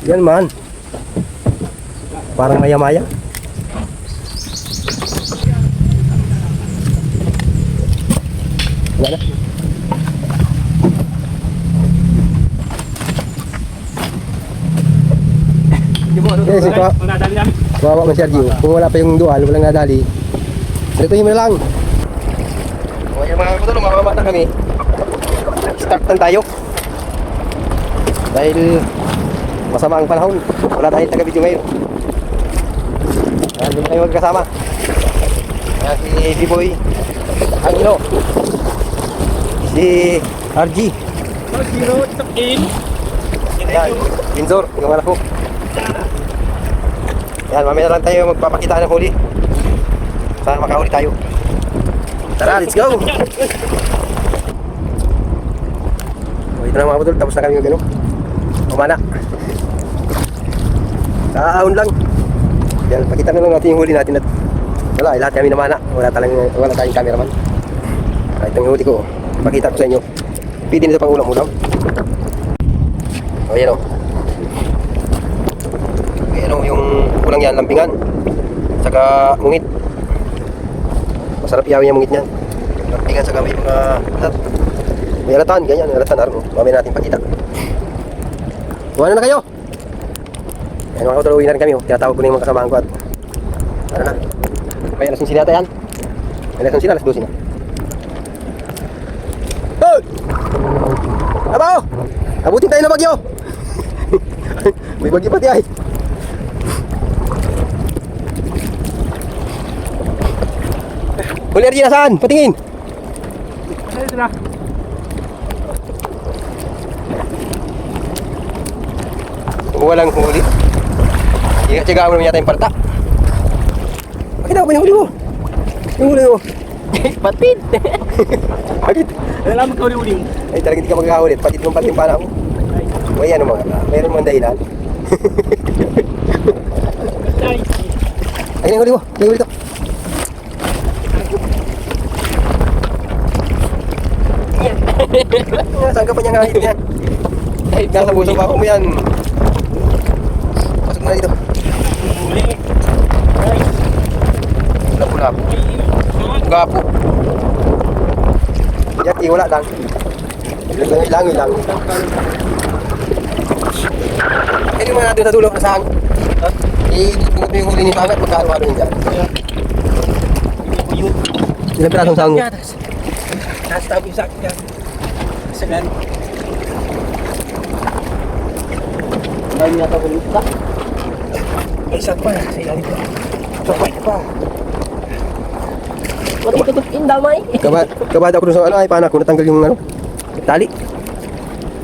Yan man. Parang maya-maya. Wala na. Yes, ito. Kawawa man si Argio. Kung wala pa yung dual, walang nadali. Ditohin mo na lang. O yan mga kapatid, mababa na kami. Start lang tayo. Dahil masama ang panahon. Wala tayong taga-video ngayon. Hindi na kayo magkasama. Si D-Boy Angelo, si RG, yan, Windsor, gaman ako. Yan, mamaya lang tayo magpapakita ng huli. Sana makahuli tayo. Tara, let's go! So, ito na mga kapatid, tapos na kami yung umana. Kaahon lang. Yan, pakita na lang natin yung huli natin at wala, lahat kami namana. Wala tayong cameraman. Kahit ang huli ko, pakita ko sa inyo. Pwede nito pang ulam-ulam. O, yan o. Ayan o, yung ulang yan, lampingan. Saka mungit. Masarap iyawin yung mungit niyan. Lampingan, saka may mga may alatan, ganyan, alatan, arno. Mamaya natin pakita. Tuwan na kayo! Ayan mga kapatid, uwi na rin kami. Tinatawag ko na yung mga kasamahan ko at ano na. May alas 11 yata yan. May alas 11 na, alas 12 na. Hey! Abaw! Abutin tayo na bagyo! May bagyo pati ay. Huli RG nasaan? Patingin! Ito na. Walang huli. Tiyagaan mo naman yata yung parta. Pakita ko ba yung huli mo? Yung huli mo? Patid! Bakit? Alam mo ka huli mo? Ay talagang hindi ka magkakahulit. Patid mong patin para mo. O yan mga. Meron mong dahilan. Ay yung huli mo. Yung huli to. Saan ka pa niyang hahit yan? Nasa puso pa ako mo yan. Pasok mo na dito. Lapu-lapu. Gapo. Yati, wala lang. Ilang. Pwede mo natin sa dulo na saan. I-bungot mo yung huli ni Pangat. Magkano-ano yun dyan. Ilang pirasong saan mo? Nasa tabi yung sakit yan. Sagan. Dahil nata ko lupa. Isa pa sa ilalim ko. Kapag pa. Mati tutukin damay. Kabad ako dun sa ano ay panak ko natanggal yung ano tali.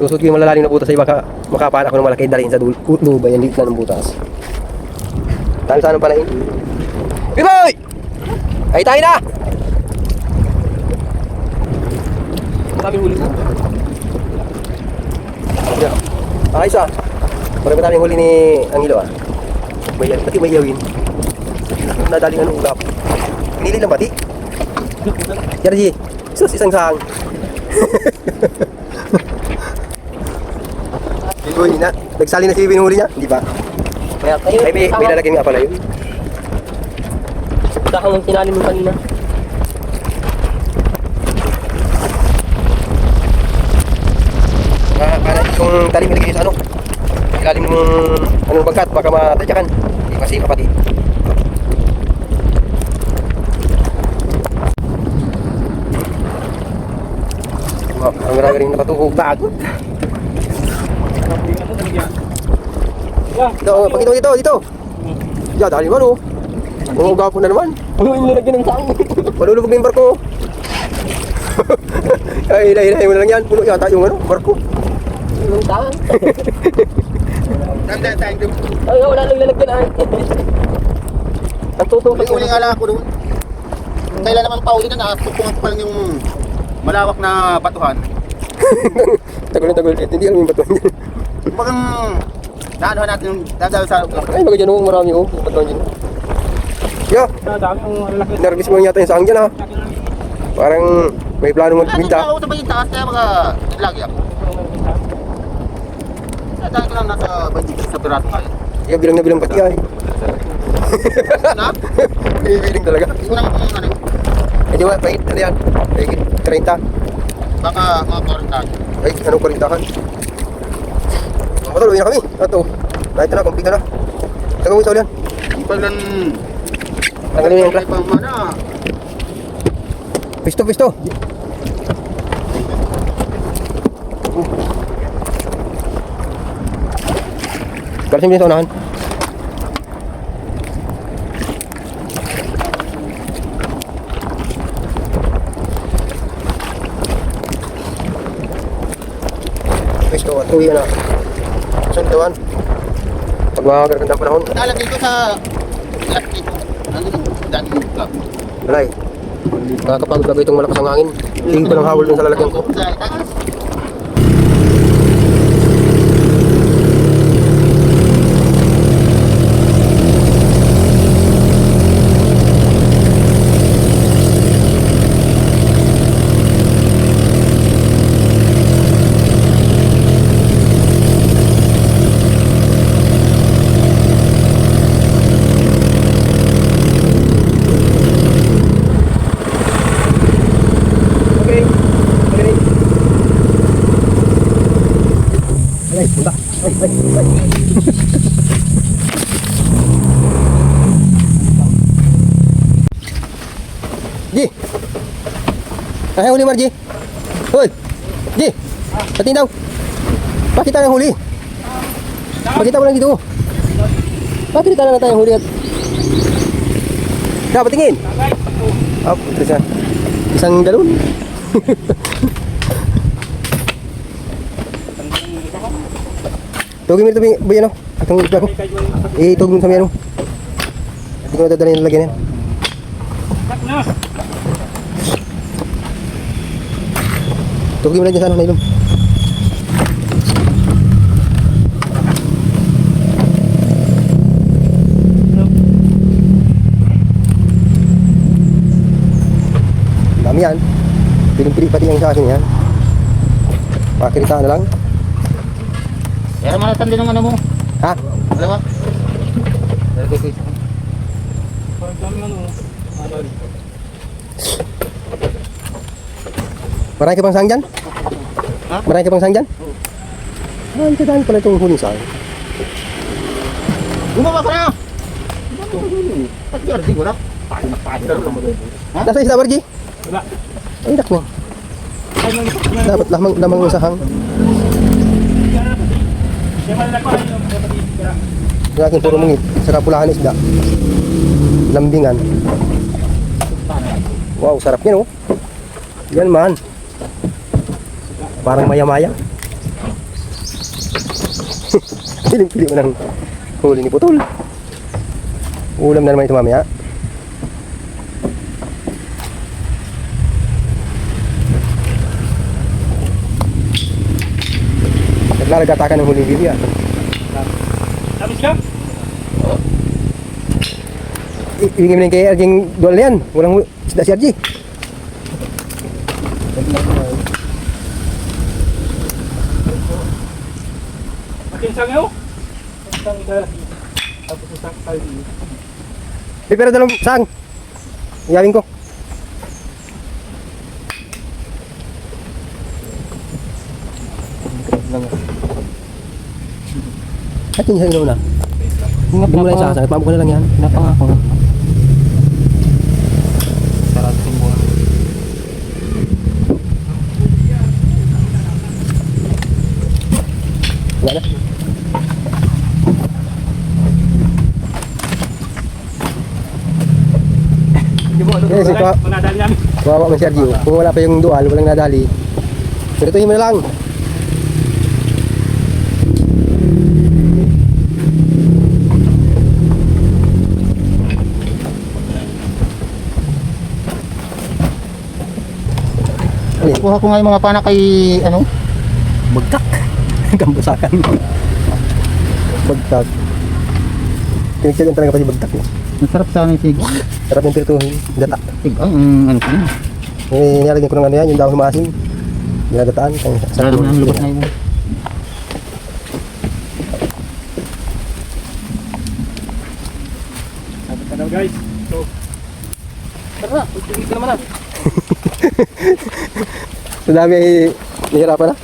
Susot ko yung malalalim na butas ay baka makapanak ko ng malaki dalhin sa dulo ba yan dito na ng butas. Dami sana pala yun. Biboy! Ay tayo na! Kami huli ko. Ay isa. Marami tayong huli ni Angelo ah. Pati may yawin. Nadaling anong ulap. Nili lang pati. Yarji, sus isang sahang. Uy, nagsali na si Bibin huli niya? Hindi pa. Ay, may lalagyan nga pala yun. Saka mong tinalim mo kanina. Para yung talim ilagay sa ano? Ilalim ng anong bangkat, baka matadyakan. Hindi kasi kapatid. Ang marami rin nakatuhog bago. Dito, pakita mo dito. Diyan, dahil naman oh. Ang gapo na naman. Ano yung nilagyan ng sang? Malulubog na yung barko. Ay, ilahin mo na lang yan. Puno yata yung ano, barko. Yung sang? Tandaan tayo doon. Ay, wala nang lalagyan ay. Ang tututok. Uli nga lang ako doon. Kailan naman pauli na nakatupungan pa lang yung malawak na batuhan. Tagol. Hindi alam yung batuhan dyan. Bagang naanohan natin yung dadalo sa... Ay, baga dyan oh, marami oh. Batuhan dyan. Yeah, Dami ang lalaki. nervous mo yata yung saang dyan ha. Parang may plano magbinta. Ako sa bagay taas kaya mga lagi ako. Tatandaan ko lang nasa 26 na piraso kayo. Ikaw bilang na bilang pati ay. Na? Bibiling talaga. Hindi ko naman kung ano. Eh di ba, pahit, ano yan? Pahit 30. Baka mga 40. Ay, anong 40-an? Mga tol, uwi na kami. Ito. Kahit na, kumping ka na. Taga mo ito ulit. Paglan... Tanggalin mo yung clock. Pang mana. Pisto, pisto. Kalasin mo din sa unahan. Pisto, at uwi ka na. Suntawan. Pag makakagandang panahon. Nalagay ko sa... Last dito. Nandun yung dati yung club. Walay. Nakakapagod bago itong malakas ang hangin. Tingin ko ng hawal dun sa lalagyan ko. Sa itaas. Ay, punta. Ay. Ji. Ay, huli Marji. Hoy. Ji. Patingin daw. Pakita ng huli. Pakita mo lang dito. Pakita na tayo huli at... Dapat tingin. Up, isang galon. Tugin mo ito, Boy, ano? Itong isla ko. Tugin mo sa mga ano. Hindi ko natadala yung lalagyan yan. Tugin mo lang dyan sa ano, nailom. Dami yan. Piling-pili pati yung sa akin yan. Pakirita na lang. Pero malatan din ang ano mo. Ha? Alam mo? Lagay ko ito. Marami ka pang sang dyan? Ha? Marami ka pang sang dyan? Ang kadami pala itong huling sang. Bumaba ka na! Pati yardi ko na. Ha? Nasa isla, Marji? Wala. Ay, nak mo. Dapat lamang yung sahang. Yung aking puro mungit. Saka pulahan isda. Lambingan. Wow, sarap yan oh. Yan man. Parang maya-maya. Piling-pili mo ng huli ni Putol. Ulam na naman ito mamaya. Naglalagatakan ng huling video. Tapos ka? Ibigay mo na kay Arjing dual na yan. Walang isda si Arji. Makinsang yun? Isang isa. Tapos isang tayo. Pero dalam sang. Iyawin ko. At yun siya na. Hindi mo lang sa pamo ko na lang yan. Pinapangako. Sarado yung buwan. Wala na. Yes, ito. Manadali namin. Kawawa man si Arji. Kung wala pa yung dual, walang nadali. Serituhin mo na lang. Kuha ko nga yung mga panak kay ano? Bagtak. Kambusakan. Bagtak. Pinagsagan talaga pati bagtak. Masarap sana yung sig. Sarap yung pirtuhin. Gata. Sig, ay, ano ko yun. Nilalagyan ko ng ano yan, yung dahon humasin. Ginagataan. Sarado mo ng lubot na yun. Ano guys? So, tara na, pagpigil ka naman na. Sa dami ay nahirapan na.